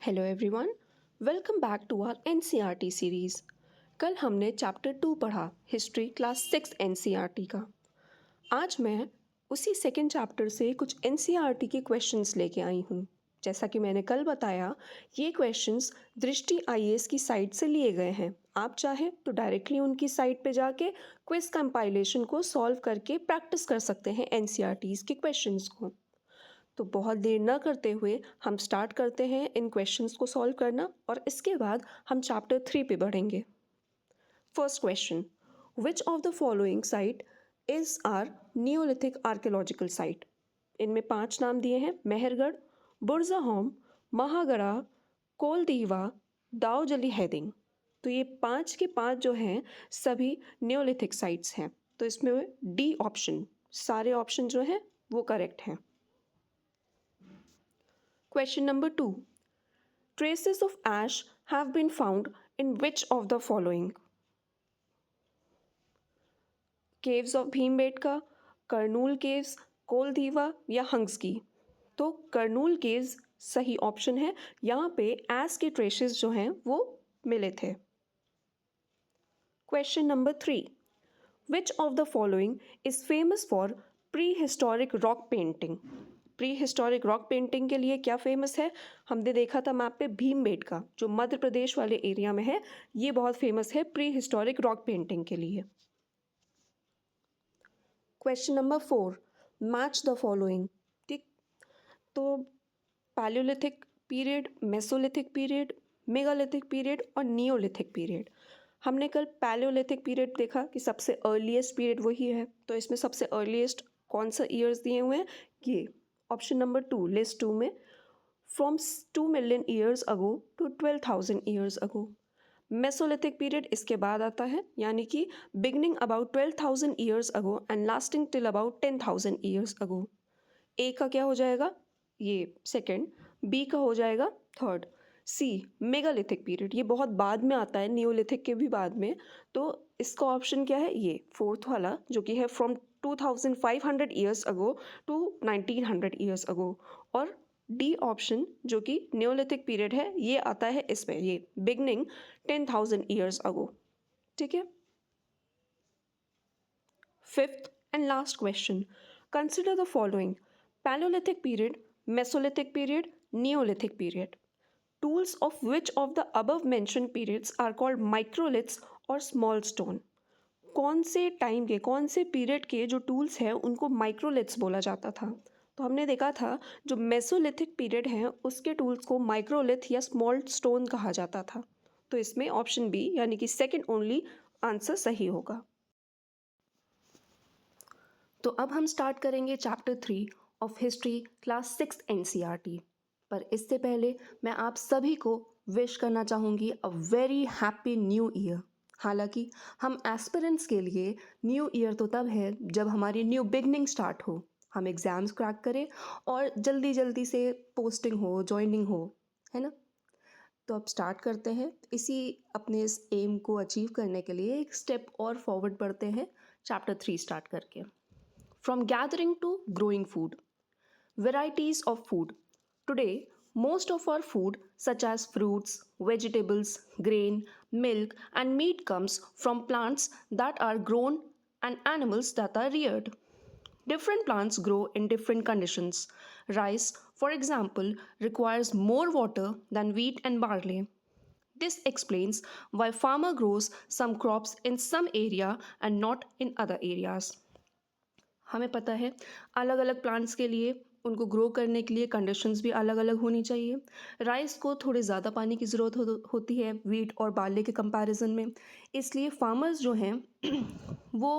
Hello everyone, welcome back to our NCERT series. कल हमने chapter 2 पढ़ा, हिस्ट्री क्लास 6 एनसीईआरटी का। आज मैं उसी सेकेंड चैप्टर से कुछ एनसीईआरटी के क्वेश्चंस लेके आई हूँ। जैसा कि मैंने कल बताया, ये क्वेश्चंस दृष्टि आईएएस की साइट से लिए गए हैं। आप चाहे तो डायरेक्टली उनकी साइट पे जाके क्विज कंपाइलेशन को सॉल्व करके प्रैक्टिस कर सकते हैं एनसीईआरटीज़ के क्वेश्चंस को। तो बहुत देर न करते हुए हम स्टार्ट करते हैं इन क्वेश्चंस को सॉल्व करना, और इसके बाद हम चैप्टर 3 पे बढ़ेंगे। First question, which of the following site is are neolithic archaeological site? इनमें 5 नाम दिए हैं: मेहरगढ़, बुरज़ाहोम, महागढ़ा, कोलदीवा, दाऊजली हैदिंग। तो ये 5 के 5 जो हैं सभी नियोलिथिक साइट्स हैं। तो इसमें डी ऑप्शन, सारे ऑप्शन जो हैं वो करेक्ट हैं। Question number 2. Traces of ash have been found in which of the following? Caves of Bhimbetka, Karnool Caves, कोलदीवा या हंग्सकी? तो कर्नूल केव्स सही ऑप्शन है। यहाँ पे एश के ट्रेसेस जो हैं वो मिले थे। Question number 3. Which of the following is famous for prehistoric rock painting? Pre historic rock painting के लिए क्या फेमस है? हमने देखा था मैप पे भीमबेटका, जो मध्य प्रदेश वाले एरिया में है, ये बहुत फेमस है प्री हिस्टोरिक रॉक पेंटिंग के लिए। Question number 4, match the following. ठीक, तो Palaeolithic period, Mesolithic period, megalithic period और नियोलिथिक पीरियड। हमने कल पैलियोलिथिक पीरियड देखा कि सबसे अर्लीस्ट पीरियड वही है। तो इसमें सबसे अर्लीस्ट कौन सा ईयर्स दिए हुए हैं? ये ऑप्शन नंबर 2, लिस्ट 2 में, from 2 million years ago to 12,000 years ago. Mesolithic period इसके बाद आता है, यानी कि beginning about 12,000 years ago and lasting till about 10,000 years ago. ए का क्या हो जाएगा? ये सेकेंड। बी का हो जाएगा थर्ड। सी मेगालिथिक पीरियड, ये बहुत बाद में आता है, नियोलिथिक के भी बाद में। तो इसका ऑप्शन क्या है? ये फोर्थ वाला, जो कि है from 2,500 years ago to 1,900 years ago. और डी ऑप्शन जो कि नियोलिथिक पीरियड है, ये आता है इसमें, ये बिगनिंग 10,000 ईयर्स अगो। ठीक है। Fifth and last question, consider the following: Palaeolithic period, Mesolithic period, Neolithic period. Tools of which of the above mentioned periods are called microliths और small stone? कौन से टाइम के, कौन से पीरियड के जो टूल्स हैं उनको माइक्रोलिथ्स बोला जाता था? तो हमने देखा था जो मेसोलिथिक पीरियड है उसके टूल्स को माइक्रोलिथ या स्मॉल स्टोन कहा जाता था। तो इसमें ऑप्शन बी यानी कि सेकंड ओनली आंसर सही होगा। तो अब हम स्टार्ट करेंगे chapter 3 of history class 6 NCERT. पर इससे पहले मैं आप सभी को विश करना चाहूँगी a very happy new year. हालांकि हम एस्पिरेंट्स के लिए न्यू ईयर तो तब है जब हमारी न्यू बिगनिंग स्टार्ट हो, हम एग्ज़ाम्स क्रैक करें और जल्दी जल्दी से पोस्टिंग हो, जॉइनिंग हो, है ना। तो अब स्टार्ट करते हैं। इसी अपने इस एम को अचीव करने के लिए एक स्टेप और फॉरवर्ड बढ़ते हैं चैप्टर 3 स्टार्ट करके। From gathering to growing food, varieties of food. Today, most of our food, such as fruits, vegetables, grain, milk, and meat, comes from plants that are grown and animals that are reared. Different plants grow in different conditions. Rice, for example, requires more water than wheat and barley. This explains why farmer grows some crops in some area and not in other areas. हमें पता है अलग अलग plants के लिए उनको grow करने के लिए कंडीशंस भी अलग अलग होनी चाहिए। राइस को थोड़े ज़्यादा पानी की ज़रूरत होती है वीट और बार्ले के कंपैरिजन में। इसलिए फार्मर्स जो हैं वो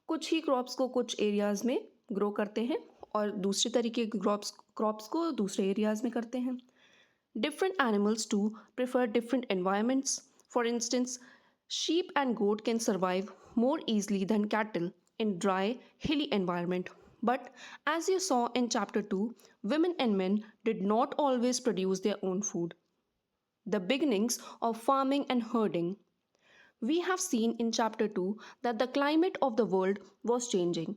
कुछ ही क्रॉप्स को कुछ एरियाज़ में ग्रो करते हैं और दूसरे तरीके के क्रॉप्स को दूसरे एरियाज़ में करते हैं। Different animals too prefer different environments. For instance, sheep and goat can survive more easily than cattle in dry, hilly environment. But as you saw in chapter 2, women and men did not always produce their own food. The beginnings of farming and herding. We have seen in chapter 2 that the climate of the world was changing.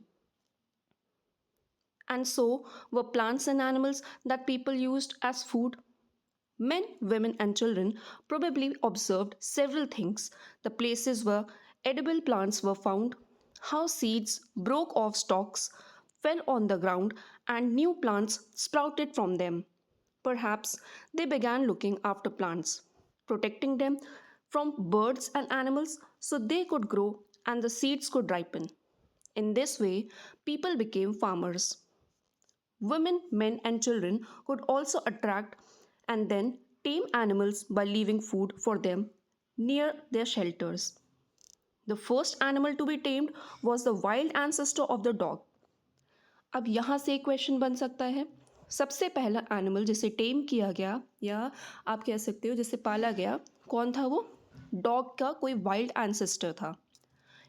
And so were plants and animals that people used as food. Men, women, and children probably observed several things: the places where edible plants were found, how seeds broke off stalks, fell on the ground, and new plants sprouted from them. Perhaps they began looking after plants, protecting them from birds and animals so they could grow and the seeds could ripen. In this way, people became farmers. Women, men, and children could also attract and then tame animals by leaving food for them near their shelters. The first animal to be tamed was the wild ancestor of the dog. अब यहाँ से एक question बन सकता है, सबसे पहला animal जिसे टेम किया गया या आप कह सकते हो जिसे पाला गया, कौन था वो? डॉग का कोई वाइल्ड एंसेस्टर था.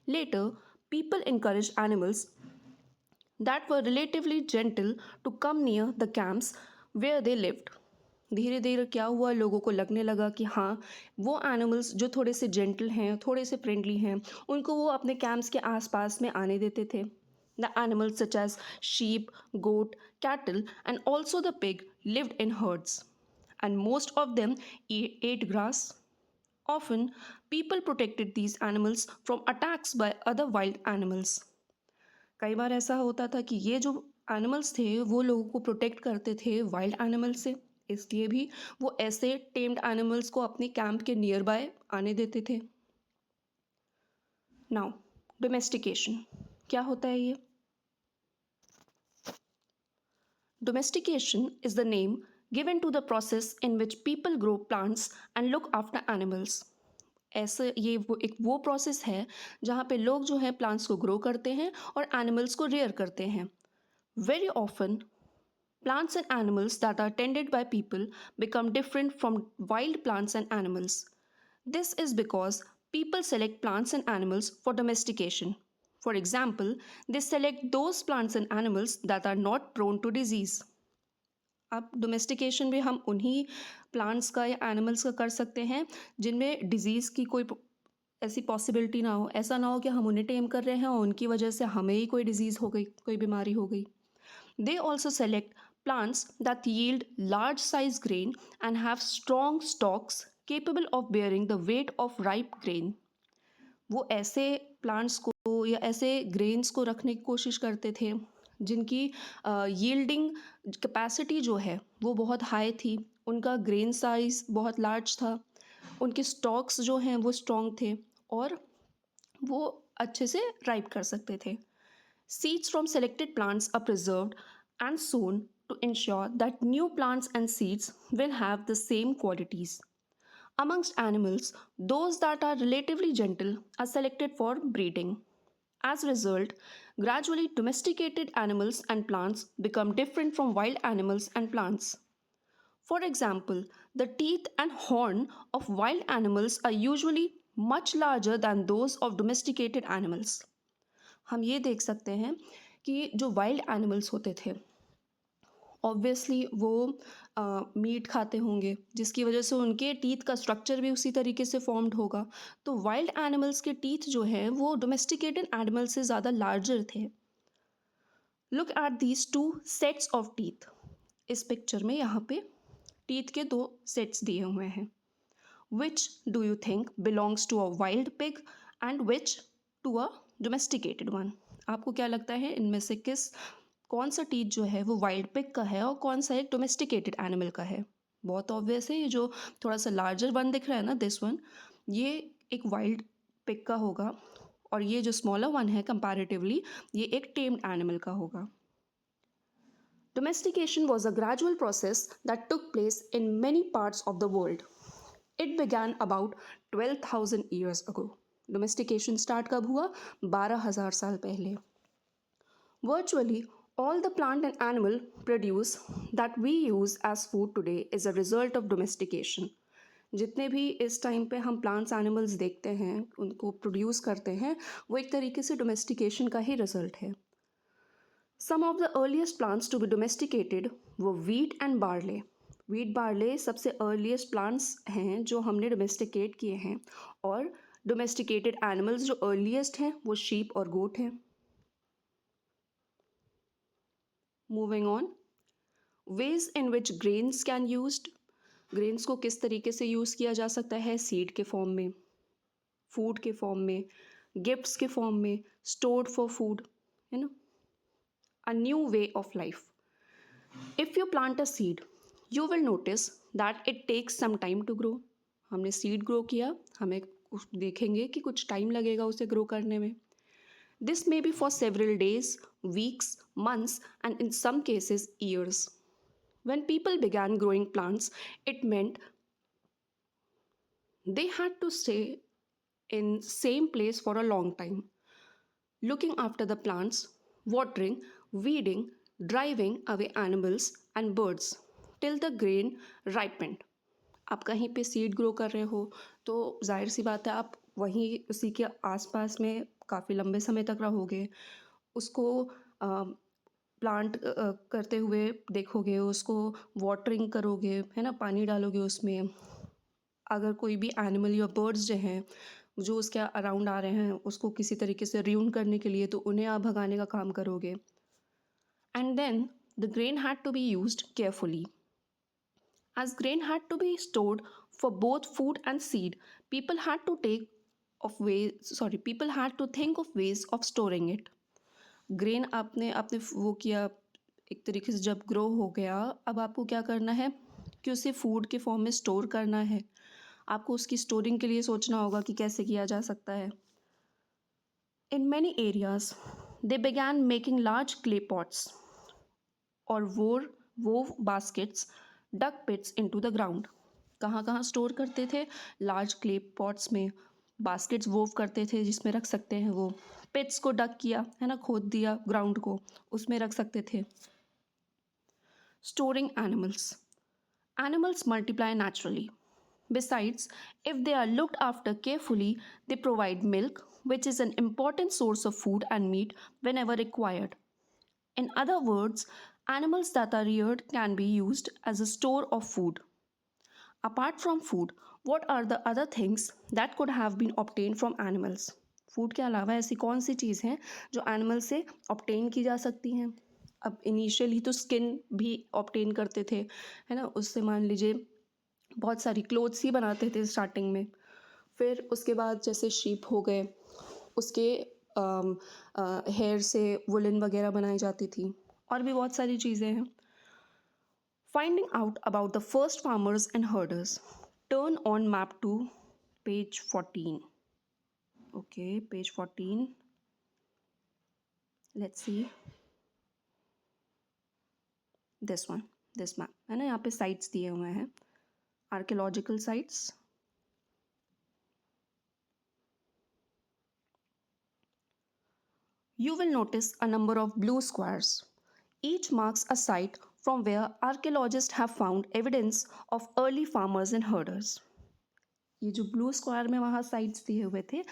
Later people encouraged animals that were relatively gentle to come near the camps where they lived. धीरे धीरे क्या हुआ, लोगों को लगने लगा कि हाँ, वो एनिमल्स जो थोड़े से जेंटल हैं, थोड़े से फ्रेंडली हैं, उनको वो अपने कैंप्स के आसपास में आने देते थे. The animals such as sheep, goat, cattle, and also the pig lived in herds, and most of them ate grass. Often, people protected these animals from attacks by other wild animals. कई बार ऐसा होता था कि ये जो animals थे वो लोगों को प्रोटेक्ट करते थे वाइल्ड एनिमल से, इसलिए भी वो ऐसे टेम्ड एनिमल्स को अपने कैंप के नियर बाय आने देते थे. नाउ डोमेस्टिकेशन क्या होता है ये? Domestication is the name given to the process in which people grow plants and look after animals. ऐसे ये वो प्रोसेस है जहाँ पे लोग जो है प्लांट्स को ग्रो करते हैं और एनिमल्स को रेयर करते हैं. Very often plants and animals that are tended by people become different from wild plants and animals. This is because people select plants and animals for domestication. For example, they select those plants and animals that are not prone to disease. अब domestication भी हम उन्हीं plants का या animals का कर सकते हैं जिनमें डिजीज़ की कोई ऐसी पॉसिबिलिटी ना हो. ऐसा ना हो कि हम उन्हें टेम कर रहे हैं और उनकी वजह से हमें ही कोई डिजीज़ हो गई, कोई बीमारी हो गई. They also select plants that yield large size grain and have strong stalks capable of bearing the weight of ripe grain. वो ऐसे प्लांट्स को या ऐसे ग्रेन्स को रखने की कोशिश करते थे जिनकी यील्डिंग कैपेसिटी जो है वो बहुत हाई थी, उनका ग्रेन साइज बहुत लार्ज था, उनके स्टॉक्स जो हैं वो स्ट्रॉन्ग थे और वो अच्छे से राइप कर सकते थे. Seeds from selected plants are preserved and sown to ensure that new plants and seeds will have the same qualities. Amongst animals, those that are relatively gentle are selected for breeding. As a result, gradually domesticated animals and plants become different from wild animals and plants. For example, the teeth and horn of wild animals are usually much larger than those of domesticated animals. हम ये देख सकते हैं कि जो wild animals होते थे obviously वो मीट खाते होंगे जिसकी वजह से उनके टीथ का स्ट्रक्चर भी उसी तरीके से फॉर्म्ड होगा. तो वाइल्ड एनिमल्स के टीथ जो हैं वो डोमेस्टिकेटेड एनिमल से ज़्यादा लार्जर थे. Look at these two sets of teeth. इस पिक्चर में यहाँ पे टीथ के दो सेट्स दिए हुए हैं. Which do you think belongs to a wild pig and which to a domesticated one? आपको क्या लगता है इनमें से कौन सा टीथ जो है वो वाइल्ड पिग का है और कौन सा एक डोमेस्टिकेटेड एनिमल का है? बहुत ऑब्वियस है, ये जो थोड़ा सा लार्जर वन दिख रहा है ना, दिस वन, ये एक वाइल्ड पिग का होगा और ये जो स्मॉलर वन है कंपैरेटिवली ये एक टेम्ड एनिमल का होगा. Domestication was a gradual process that took place in many parts of the world. It began about 12,000 years ago. Domestication start कब हुआ? 12,000 साल पहले. Virtually all the plant and animal produce that we use as food today is a result of domestication. जितने भी इस time पे हम plants animals देखते हैं उनको प्रोड्यूस करते हैं वो एक तरीके से डोमेस्टिकेशन का ही रिजल्ट है. Some of the earliest plants to be domesticated were wheat and barley. Wheat barley सबसे earliest plants हैं जो हमने domesticate किए हैं और domesticated animals जो earliest हैं वो sheep और goat हैं. Moving on, ways in which grains can used. Grains को किस तरीके से यूज़ किया जा सकता है? सीड के फॉर्म में, फूड के फॉर्म में, गिफ्ट्स के फॉर्म में, स्टोर्ड फॉर फूड, है ना? A new way of life. If you plant a seed, you will notice that it takes some time to grow. हमने सीड ग्रो किया, हमें देखेंगे कि कुछ टाइम लगेगा उसे ग्रो करने में. This may be for several days, weeks, months, and in some cases, years. When people began growing plants, it meant they had to stay in same place for a long time, looking after the plants, watering, weeding, driving away animals and birds till the grain ripened. आप कहीं पे seed grow कर रहे हो तो जाहिर सी बात है आप वहीं उसी के आसपास में काफ़ी लंबे समय तक रहोगे, उसको प्लांट करते हुए देखोगे, उसको वाटरिंग करोगे, है ना, पानी डालोगे उसमें. अगर कोई भी एनिमल या बर्ड्स जो हैं जो उसके अराउंड आ रहे हैं उसको किसी तरीके से र्यून करने के लिए, तो उन्हें आप भगाने का काम करोगे. And then the grain had to be used carefully. As grain had to be stored for both food and seed, people had to think of ways of storing it. Grain आपने आपने वो किया, एक तरीके से जब ग्रो हो गया, अब आपको क्या करना है कि उसे फूड के फॉर्म में स्टोर करना है. आपको उसकी स्टोरिंग के लिए सोचना होगा कि कैसे किया जा सकता है. In many areas, they began making large clay pots or wove baskets, dug pits into the ground. कहाँ कहाँ स्टोर करते थे? लार्ज क्ले पॉट्स में. बास्केट्स वोव करते थे जिसमें रख सकते हैं वो. पिट्स को डग किया, है ना, खोद दिया ग्राउंड को, उसमें रख सकते थे. Storing animals. Animals multiply naturally. Besides, if they are looked after carefully, they provide milk, which is an important source of food and meat whenever required. In other words, animals that are reared can be used as a store of food. Apart from food, what are the other things that could have been obtained from animals? Food के अलावा ऐसी कौन सी चीज़ हैं जो animal से obtain की जा सकती हैं? अब इनिशियली तो स्किन भी ऑब्टेन करते थे, है ना, उससे मान लीजिए बहुत सारी क्लोथ्स ही बनाते थे स्टार्टिंग में. फिर उसके बाद जैसे शीप हो गए, उसके हेयर से वुलन वगैरह बनाई जाती थी, और भी बहुत सारी चीज़ें हैं. Finding out about the first farmers and herders. Turn on map to page 14. Okay, page 14. Let's see. This one, this map. है ना, यहाँ पे sites दिए हुए हैं. Archaeological sites. You will notice a number of blue squares. Each marks a site from where archaeologists have found evidence of early farmers and herders. ये जो blue square में वहाँ साइट्स दिए हुए थे,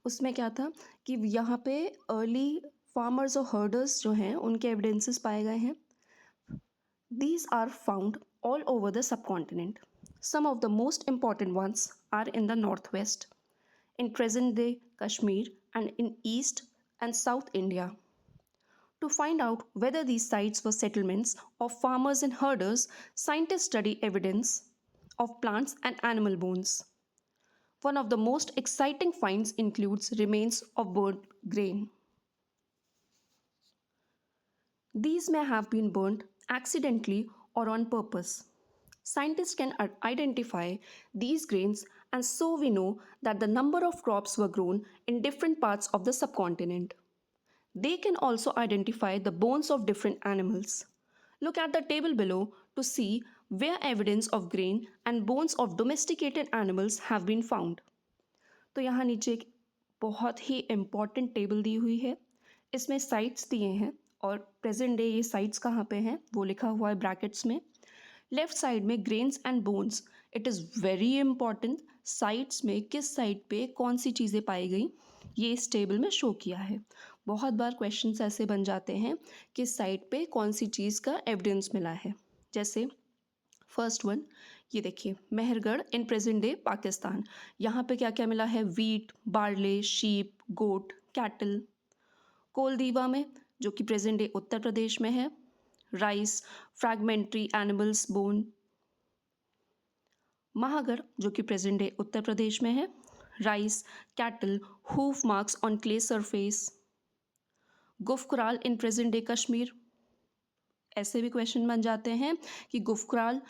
उसमें क्या था कि यहाँ पे अर्ली फार्मर्स और हर्डर्स जो हैं उनके एविडेंसेस पाए गए हैं. These are found all over the subcontinent. Some of the most important ones are in the northwest, in present-day Kashmir, and in East and South India. To find out whether these sites were settlements of farmers and herders, scientists study evidence of plants and animal bones. One of the most exciting finds includes remains of burnt grain. These may have been burnt accidentally or on purpose. Scientists can identify these grains, and so we know that the number of crops were grown in different parts of the subcontinent. They can also identify the bones of different animals. Look at the table below to see where evidence of grain and bones of domesticated animals have been found. तो यहाँ नीचे एक बहुत ही important table दी हुई है. इसमें sites दिए हैं और प्रेजेंट डे ये साइट्स कहाँ पे हैं वो लिखा हुआ है ब्रैकेट्स में. लेफ्ट साइड में grains and bones. It is very important. Sites में किस साइड पे कौन सी चीज़ें पाई गई ये इस टेबल में शो किया है. बहुत बार क्वेश्चंस ऐसे बन जाते हैं कि साइट पे कौन सी चीज़ का एविडेंस मिला है. जैसे फर्स्ट वन, ये देखिए, Mehrgarh in present day Pakistan. यहाँ पे क्या क्या मिला है? Wheat, barley, sheep, goat, cattle. Koldihwa में, जो कि प्रेजेंट डे उत्तर प्रदेश में है, rice, fragmentary animals bone. Mahagara जो कि प्रेजेंट डे उत्तर प्रदेश में है, rice, cattle, hoof marks on clay surface, Gufkral in present day Kashmir. ऐसे भी क्वेश्चन बन जाते हैं कि गुफकुराल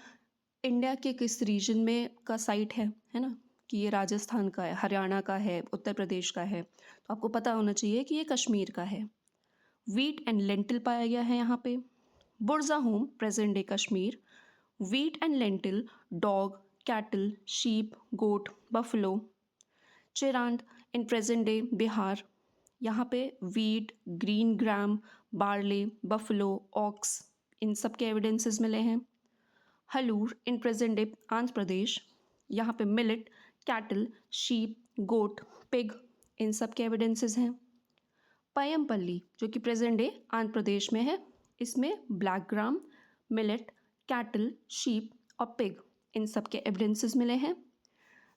इंडिया के किस रीजन में का साइट है ना, कि ये राजस्थान का है, हरियाणा का है, उत्तर प्रदेश का है, तो आपको पता होना चाहिए कि ये कश्मीर का है। वीट एंड लेंटिल पाया गया है यहाँ पे। Burzahom present day Kashmir, wheat and lentil, dog, cattle, sheep, goat, buffalo. Chirand in present day Bihar, यहाँ पे wheat, green gram, barley, buffalo, ox, इन सब के एविडेंसेस मिले हैं। Hallur in present day Andhra Pradesh, यहाँ पे millet, cattle, sheep, goat, pig, इन सब के एविडेंसेस हैं। पयमपल्ली जो कि प्रेजेंट डे आंध्र प्रदेश में है, इसमें black gram, millet, cattle, sheep और पिग, इन सब के एविडेंसेस मिले हैं।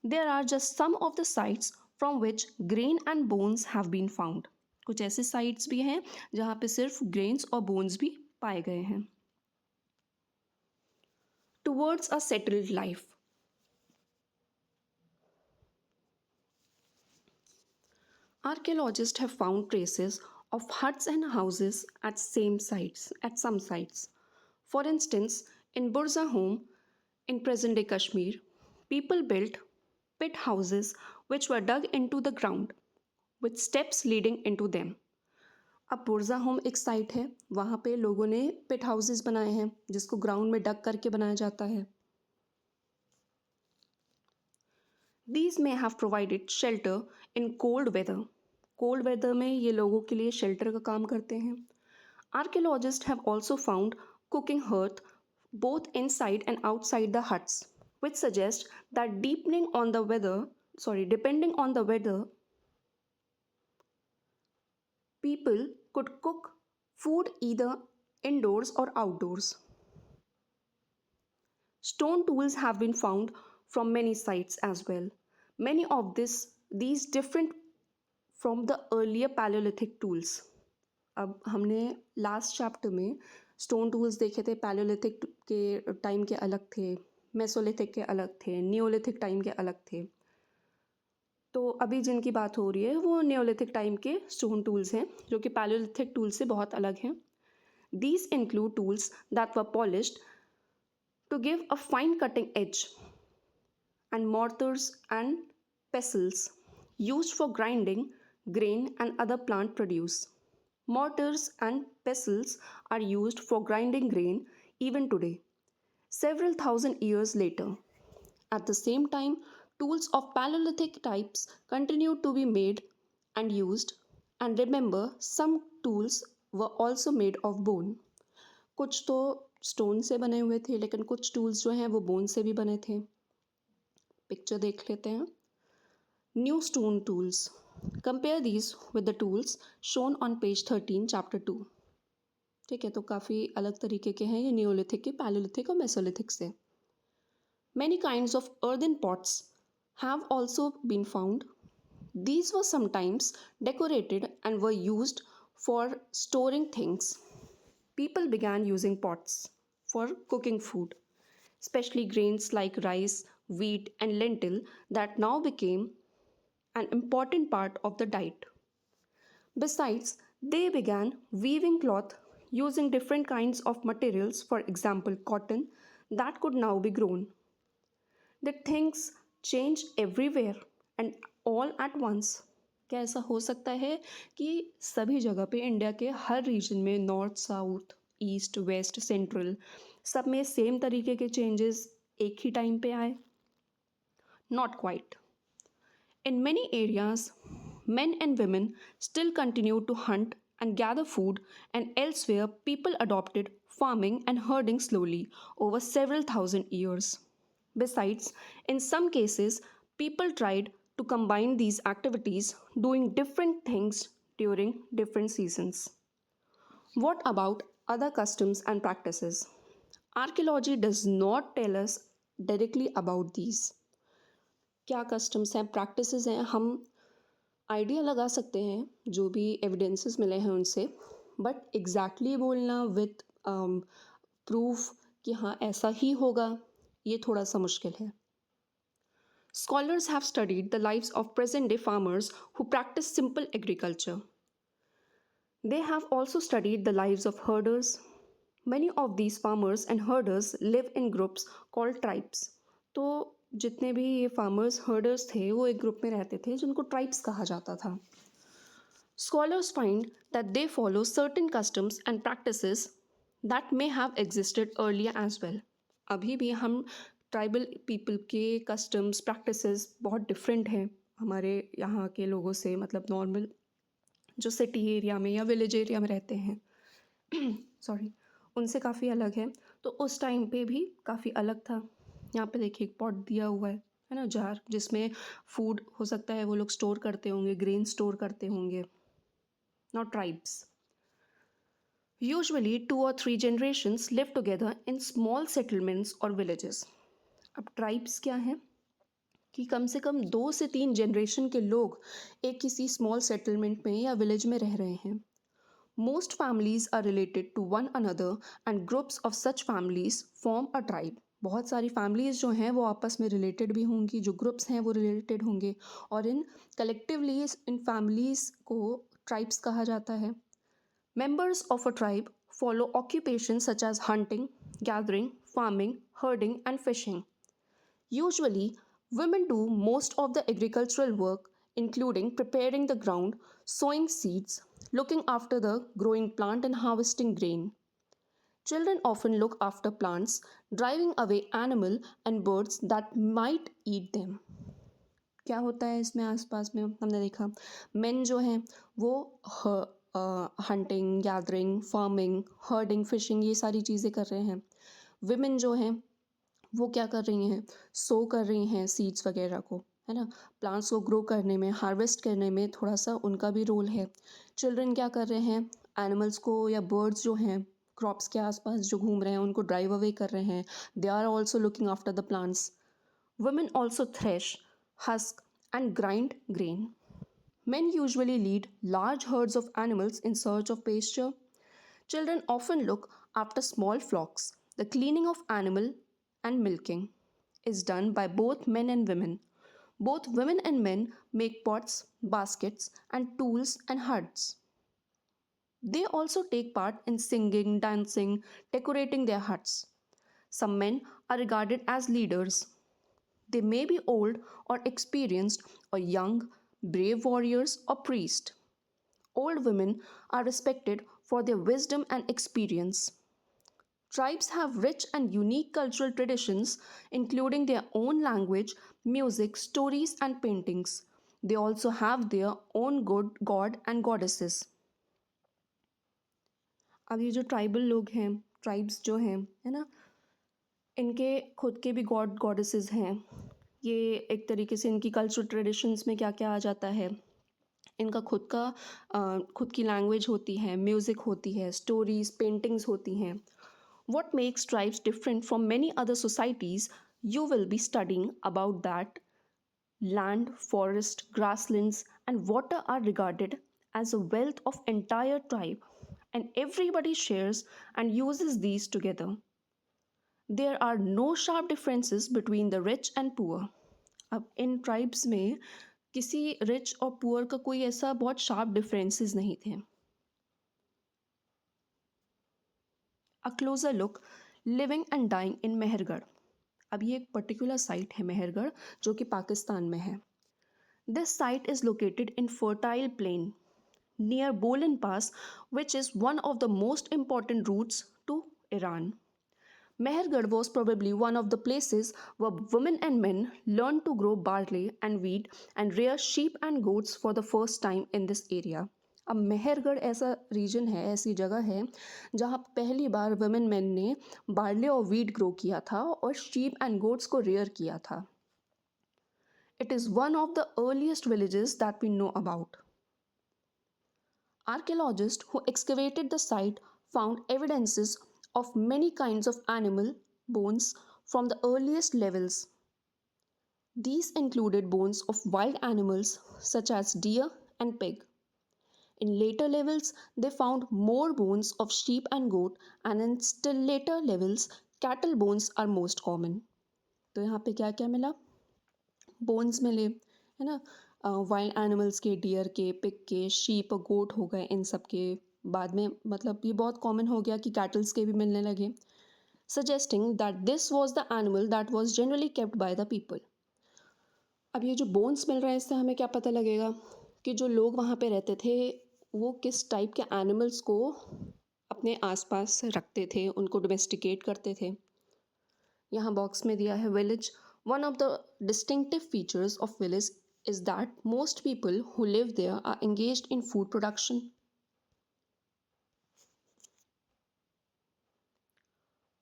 There are just some of the sites from which grain and bones have been found. कुछ ऐसे साइट्स भी हैं जहाँ पे सिर्फ ग्रेन्स और बोन्स भी पाए गए हैं। Towards a settled life, archaeologists have found traces of huts and houses at some sites. For instance, in Burza home in present-day Kashmir, people built pit houses which were dug into the ground with steps leading into them. अब बुरजा home एक site है, वहाँ पे लोगों ने पिट houses बनाए हैं जिसको ग्राउंड में डग करके बनाया जाता है। These may have provided shelter in cold weather. Cold weather में ये लोगों के लिए शेल्टर का काम करते हैं। Archaeologists have also found cooking hearth both inside and outside the huts, which suggests that depending on the weather, people could cook food either indoors or outdoors. Stone tools have been found from many sites as well. Many of these different from the earlier Paleolithic tools. अब हमने last chapter में stone tools देखे थे, Palaeolithic के time के अलग थे, Mesolithic के अलग थे, नियोलिथिक टाइम के अलग थे। तो अभी जिनकी बात हो रही है वो नियोलिथिक टाइम के स्टोन टूल्स हैं जो कि पैलियोलिथिक टूल्स से बहुत अलग हैं। These include tools that were polished to give a fine cutting edge and mortars and pestles used for grinding grain and other plant produce. Mortars and pestles are used for grinding grain even today, several thousand years later. At the same time, tools of Paleolithic types continued to be made and used, and remember, some tools were also made of bone. कुछ तो stone से बने हुए थे लेकिन कुछ tools जो हैं वो बोन से भी बने थे। पिक्चर देख लेते हैं। New stone tools, compare these with the tools shown on page 13 chapter 2। ठीक है, तो काफ़ी अलग तरीके के हैं ये नियोलिथिक के, पैलियोलिथिक और मेसोलिथिक से। Many kinds of earthen pots have also been found. These were sometimes decorated and were used for storing things. People began using pots for cooking food, especially grains like rice, wheat, and lentil that now became an important part of the diet. Besides, they began weaving cloth using different kinds of materials, for example, cotton, that could now be grown. The things change everywhere and all at once. क्या ऐसा हो सकता है कि सभी जगह पे India के हर रीजन में, north, south, east, west, central, सब में सेम तरीके के चेंजेस एक ही टाइम पे आए? Not quite. In many areas, men and women still continued to hunt and gather food, and elsewhere, people adopted farming and herding slowly over several thousand years. Besides, in some cases, people tried to combine these activities, doing different things during different seasons. What about other customs and practices? Archaeology does not tell us directly about these. क्या customs हैं, practices हैं, हम idea लगा सकते हैं जो भी evidences मिले हैं उनसे, बट एग्जैक्टली बोलना विथ प्रूफ कि हाँ ऐसा ही होगा, ये थोड़ा सा मुश्किल है। Scholars have studied the lives of present day farmers who practice simple agriculture. They have also studied the lives of herders. Many of these farmers and herders live in groups called tribes. तो जितने भी ये farmers herders थे वो एक group में रहते थे जिनको tribes कहा जाता था. Scholars find that they follow certain customs and practices that may have existed earlier as well. अभी भी हम ट्राइबल पीपल के कस्टम्स प्रैक्टिसेस बहुत डिफरेंट हैं हमारे यहाँ के लोगों से, मतलब नॉर्मल जो सिटी एरिया में या विलेज एरिया में रहते हैं सॉरी, उनसे काफ़ी अलग है. तो उस टाइम पे भी काफ़ी अलग था. यहाँ पे देखिए एक पॉट दिया हुआ है ना, जार, जिसमें फूड हो सकता है वो लोग स्टोर करते होंगे, ग्रेन स्टोर करते होंगे. Not tribes. Usually, 2 or 3 generations live together in small settlements or villages. अब tribes क्या हैं कि कम से कम 2 से 3 जनरेशन के लोग एक किसी स्मॉल सेटलमेंट में या विलेज में रह रहे हैं. Most families are related to one another and groups of such families form a tribe. बहुत सारी फैमिलीज जो हैं वो आपस में रिलेटेड भी होंगी, जो ग्रुप्स हैं वो रिलेटेड होंगे, और इन कलेक्टिवली इन फैमिलीज को ट्राइब्स कहा जाता है. Members of a tribe follow occupations such as hunting, gathering, farming, herding, and fishing. Usually, women do most of the agricultural work, including preparing the ground, sowing seeds, looking after the growing plant, and harvesting grain. Children often look after plants, driving away animal and birds that might eat them. क्या होता है इसमें आसपास में हमने देखा, main जो हैं वो hunting, gathering, farming, herding, fishing ये सारी चीज़ें कर रहे हैं. विमेन जो हैं वो क्या कर रही हैं, सो कर रही हैं सीड्स वगैरह को, है ना, प्लांट्स को ग्रो करने में, हार्वेस्ट करने में थोड़ा सा उनका भी रोल है. चिल्ड्रन क्या कर रहे हैं, एनिमल्स को या बर्ड्स जो हैं क्रॉप्स के आसपास जो घूम रहे हैं उनको ड्राइव अवे कर रहे हैं. They are also looking after the plants. Women also thresh, husk, and grind grain. Men usually lead large herds of animals in search of pasture. Children often look after small flocks. The cleaning of animal and milking is done by both men and women. Both women and men make pots, baskets, and tools and huts. They also take part in singing, dancing, decorating their huts. Some men are regarded as leaders. They may be old or experienced, or young, brave warriors, or priests. Old women are respected for their wisdom and experience. Tribes have rich and unique cultural traditions, including their own language, music, stories, and paintings. They also have their own god and goddesses. अब ये जो tribal लोग हैं, tribes जो हैं, है ना, इनके खुद के भी गॉड गॉडेसेस हैं. ये एक तरीके से इनकी कल्चरल ट्रेडिशंस में क्या क्या आ जाता है, इनका खुद की लैंग्वेज होती है, म्यूज़िक होती है, स्टोरीज, पेंटिंग्स होती हैं. What makes tribes different from many other societies? You will be studying about that. Land, forest, grasslands, and water are regarded as a wealth of entire tribe, and everybody shares and uses these together. There are no sharp differences between the rich and poor. अब इन tribes में किसी rich और poor का कोई ऐसा बहुत sharp differences नहीं थे. A closer look, living and dying in Mehrgarh. अब ये एक पर्टिकुलर साइट है मेहरगढ़ जो कि पाकिस्तान में है. This site is located in fertile plain near Bolan Pass, which is one of the most important routes to Iran. Mehergarh was probably one of the places where women and men learned to grow barley and wheat and rear sheep and goats for the first time in this area. अब मेहरगढ़ ऐसा reason है, ऐसी जगह है जहाँ पहली बार women man ने बार्ले और वीट ग्रो किया था और शीप एंड गोट्स को रेयर किया था. It is one of the earliest villages that we know about. Archaeologists who excavated the site found evidences of many kinds of animal bones from the earliest levels. These included bones of wild animals such as deer and pig. In later levels, they found more bones of sheep and goat, and in still later levels, cattle bones are most common. तो यहाँ पे क्या क्या मिला? Bones मिले, है ना, wild animals के, डियर के, पिग के, शीप, गोट हो गए, इन सब के। बाद में मतलब ये बहुत कॉमन हो गया कि कैटल्स के भी मिलने लगे, suggesting that this was the animal that was generally kept by the people. अब ये जो बोन्स मिल रहा है इससे हमें क्या पता लगेगा कि जो लोग वहाँ पे रहते थे वो किस टाइप के एनिमल्स को अपने आसपास रखते थे, उनको डोमेस्टिकेट करते थे। यहाँ बॉक्स में दिया है village. One of the distinctive features of village is that most people who live there are engaged in food production.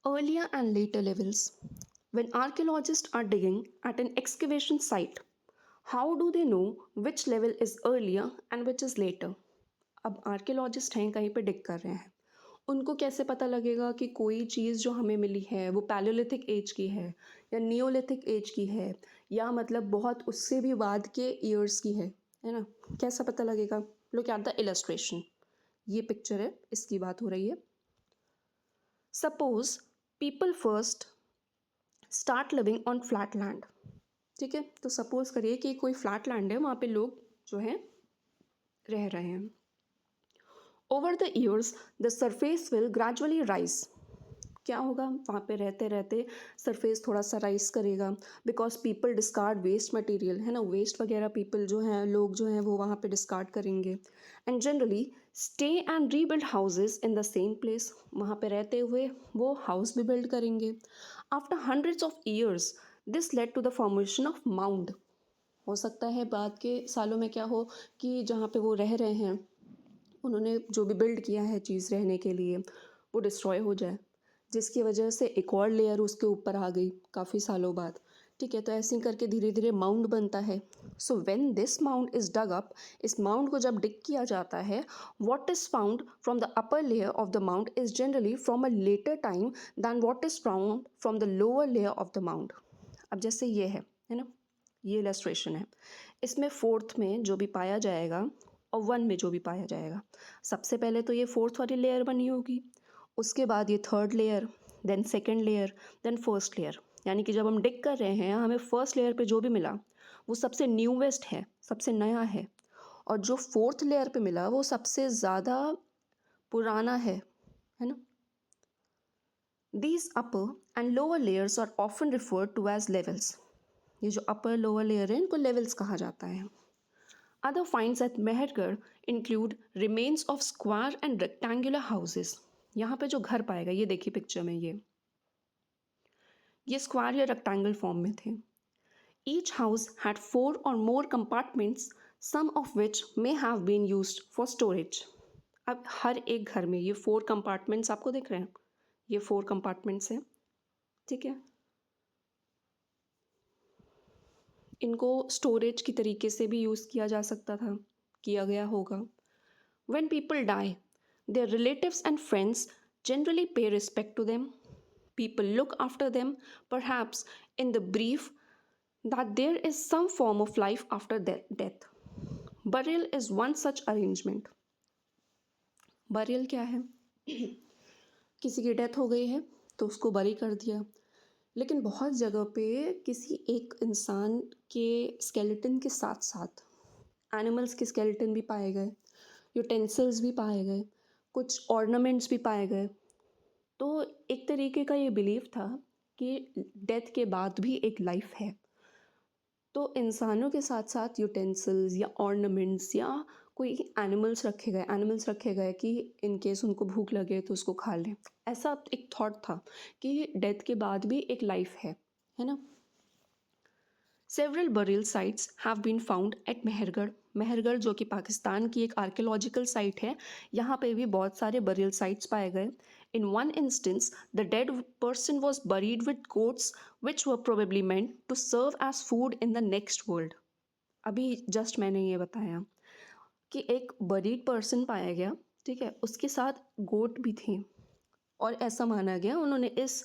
Earlier and later levels. When archaeologists are digging at an excavation site, how do they know which level is earlier and which is later? अब archaeologist हैं, कहीं पे डिग कर रहे हैं, उनको कैसे पता लगेगा कि कोई चीज़ जो हमें मिली है वो पैलियोलिथिक एज की है या नियोलिथिक एज की है, या मतलब बहुत उससे भी बाद के ईयर्स की है ना? कैसा पता लगेगा? Look at the illustration. ये पिक्चर है, इसकी बात हो रही है। Suppose people first start living on flat land. ठीक है, तो सपोज करिए कि कोई फ्लैट लैंड है, वहाँ पे लोग जो हैं रह रहे हैं। Over the years the surface will gradually rise. क्या होगा? वहाँ पे रहते रहते सरफेस थोड़ा सा राइज करेगा, because people discard waste material, है ना, वेस्ट वगैरह पीपल जो हैं, लोग जो हैं वो वहाँ पे डिस्कार्ड करेंगे। And generally stay and rebuild houses in the same place. वहाँ पे रहते हुए वो हाउस भी बिल्ड करेंगे। After hundreds of years this led to the formation of mound. हो सकता है बाद के सालों में क्या हो कि जहाँ पे वो रह रहे हैं, उन्होंने जो भी बिल्ड किया है चीज़ रहने के लिए, वो डिस्ट्रॉय हो जाए, जिसकी वजह से एक और लेयर उसके ऊपर आ गई काफ़ी सालों बाद। ठीक है, तो ऐसे ही करके धीरे धीरे माउंड बनता है। So when this mound is dug up, इस माउंड को जब डिग किया जाता है, what is found from the upper layer of the mound is generally from a later time than what is found from the lower layer of the mound. अब जैसे ये है ना, ये इलस्ट्रेशन है, इसमें फोर्थ में जो भी पाया जाएगा और वन में जो भी पाया जाएगा, सबसे पहले तो ये फोर्थ वाली लेयर बनी होगी, उसके बाद ये third layer, then second layer, then first layer. यानी कि जब हम डिग कर रहे हैं, हमें फर्स्ट लेयर पे जो भी मिला वो सबसे न्यूवेस्ट है, सबसे नया है, और जो फोर्थ लेयर पे मिला वो सबसे ज़्यादा पुराना है ना। These upper and lower layers are often referred to as levels. ये जो अपर लोअर लेयर है इनको लेवल्स कहा जाता है। Other finds at Mehergarh include remains of square and rectangular houses. यहाँ पे जो घर पाएगा, ये देखिए पिक्चर में, ये स्क्वायर या रेक्टेंगल फॉर्म में थे। Each house had 4 or more compartments, some of which may have been used for storage. अब हर एक घर में ये 4 कंपार्टमेंट्स आपको दिख रहे हैं, ये 4 कंपार्टमेंट्स हैं। ठीक है, इनको स्टोरेज की तरीके से भी यूज़ किया जा सकता था, किया गया होगा। When people die, their relatives and friends generally pay respect to them. People look after them, perhaps in the belief that there is some form of life after death. Burial is one such arrangement. Burial क्या है? किसी की death हो गई है तो उसको बरी कर दिया, लेकिन बहुत जगह पे किसी एक इंसान के स्केलेटन के साथ साथ एनिमल्स के स्केलेटन भी पाए गए, यूटेंसिल्स भी पाए गए, कुछ ऑर्नामेंट्स भी पाए गए। तो एक तरीके का ये बिलीव था कि डेथ के बाद भी एक लाइफ है। तो इंसानों के साथ साथ यूटेंसिल्स या ऑर्नामेंट्स या कोई एनिमल्स रखे गए कि इन केस उनको भूख लगे तो उसको खा लें। ऐसा एक थॉट था कि डेथ के बाद भी एक लाइफ है ना। Several burial sites have been found at Mehrgarh. Mehrgarh जो कि पाकिस्तान की एक आर्कियोलॉजिकल साइट है, यहाँ पे भी बहुत सारे बरियल साइट्स पाए गए। In one instance the dead person was buried with goats which were probably meant to serve as food in the next world. अभी जस्ट मैंने ये बताया कि एक बरीड पर्सन पाया गया, ठीक है, उसके साथ गोट भी थे, और ऐसा माना गया, उन्होंने इस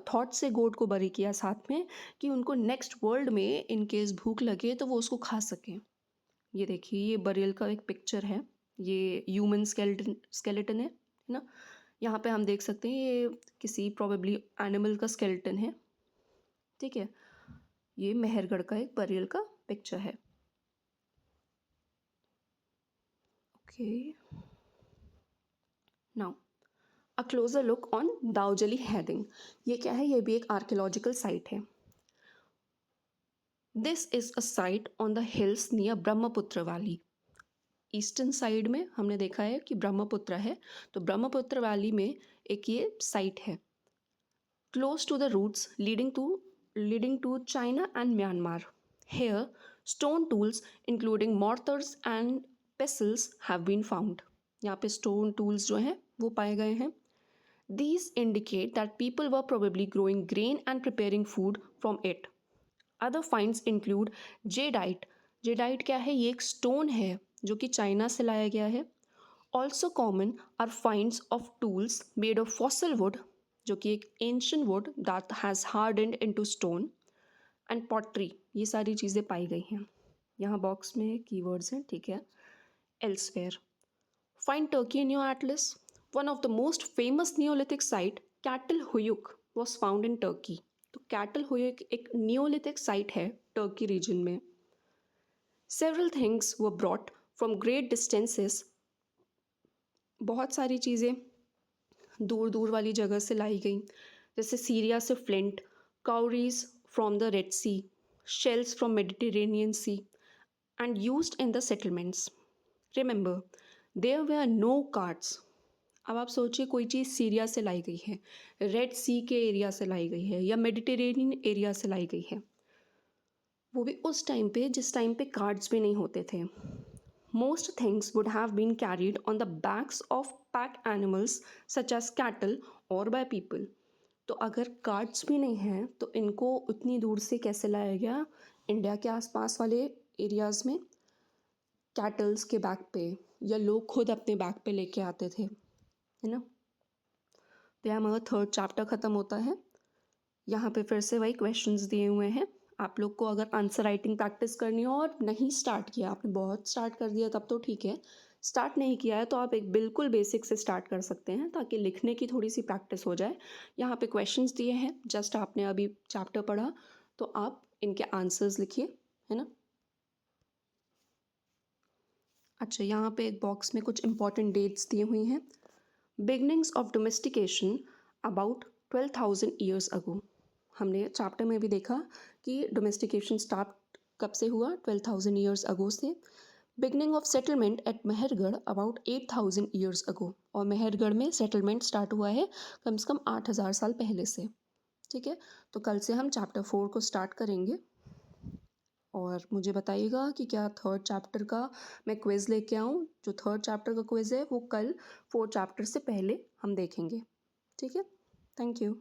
थॉट से गोट को बरी किया साथ में कि उनको नेक्स्ट वर्ल्ड में इन केस भूख लगे तो वो उसको खा सकें। ये देखिए, ये बरियल का एक पिक्चर है, ये ह्यूमन स्केलेटन है ना। यहाँ पे हम देख सकते हैं ये किसी प्रोबेबली एनिमल का स्केलेटन है। ठीक है, ये मेहरगढ़ का एक बरेल का पिक्चर है। Okay, now a closer look on Daojali heading. ये क्या है? ये भी एक आर्कियोलॉजिकल साइट है। This is a site on the hills near Brahmaputra valley. Eastern side में हमने देखा है कि ब्रह्मपुत्र है, तो ब्रह्मपुत्र वैली में एक ये साइट है। Close to the routes leading to China and Myanmar. Here stone tools including mortars and pestles have been found. यहाँ पे स्टोन टूल्स जो हैं वो पाए गए हैं। These indicate that people were probably growing grain and preparing food from it. Other finds include jadeite. Jadeite क्या है? ये एक stone है जो कि चाइना से लाया गया है। Also common are finds of tools made of fossil wood, जो कि एक ancient wood that has hardened into stone, and pottery. ये सारी चीज़ें पाई गई हैं। यहाँ बॉक्स में कीवर्ड्स हैं, ठीक है। Elsewhere. Find Turkey in your atlas. One of the most famous Neolithic site, Cattle Huyuk, was found in Turkey. तो Cattle Huyuk एक Neolithic site है टर्की रीजन में। Several things were brought from great distances. बहुत सारी चीज़ें दूर दूर वाली जगह से लाई गई, जैसे सीरिया से flint, cowries from the Red Sea, shells from Mediterranean Sea, and used in the settlements. Remember, there were no cards. अब आप सोचिए कोई चीज़ सीरिया से लाई गई है, रेड सी के एरिया से लाई गई है या मेडिटेरेनियन एरिया से लाई गई है, वो भी उस टाइम पे जिस टाइम पे कार्ड्स भी नहीं होते थे। Most things would have been carried on the backs of pack animals such as cattle और बाय पीपल। तो अगर कार्ड्स भी नहीं हैं तो इनको उतनी दूर से कैसे लाया गया? इंडिया के आसपास वाले एरियाज़ में कैटल्स के बैक पे, या लोग खुद अपने बैक पे लेके आते थे, है ना। तो यहाँ हमारा थर्ड चैप्टर ख़त्म होता है। यहाँ पे फिर से वही क्वेश्चंस दिए हुए हैं। आप लोग को अगर आंसर राइटिंग प्रैक्टिस करनी हो और नहीं स्टार्ट किया, आपने बहुत स्टार्ट कर दिया तब तो ठीक है, स्टार्ट नहीं किया है तो आप एक बिल्कुल बेसिक से स्टार्ट कर सकते हैं ताकि लिखने की थोड़ी सी प्रैक्टिस हो जाए। यहाँ पे क्वेश्चंस दिए हैं, जस्ट आपने अभी चैप्टर पढ़ा तो आप इनके आंसर्स लिखिए, है ना। अच्छा, यहाँ पे एक बॉक्स में कुछ इंपॉर्टेंट डेट्स दी हुई हैं। Beginnings of domestication about 12,000 years अगो। हमने चैप्टर में भी देखा कि डोमेस्टिकेशन स्टार्ट कब से हुआ? 12,000 ईयर्स अगो से। Beginning of settlement at Mehrgarh about 8,000 years ago. और मेहरगढ़ में सेटलमेंट स्टार्ट हुआ है कम से कम 8,000 साल पहले से। ठीक है, तो कल से हम चैप्टर 4 को स्टार्ट करेंगे और मुझे बताइएगा कि क्या थर्ड चैप्टर का मैं क्विज़ लेके आऊँ। जो थर्ड चैप्टर का क्विज़ है वो कल फोर्थ चैप्टर से पहले हम देखेंगे। ठीक है, थैंक यू।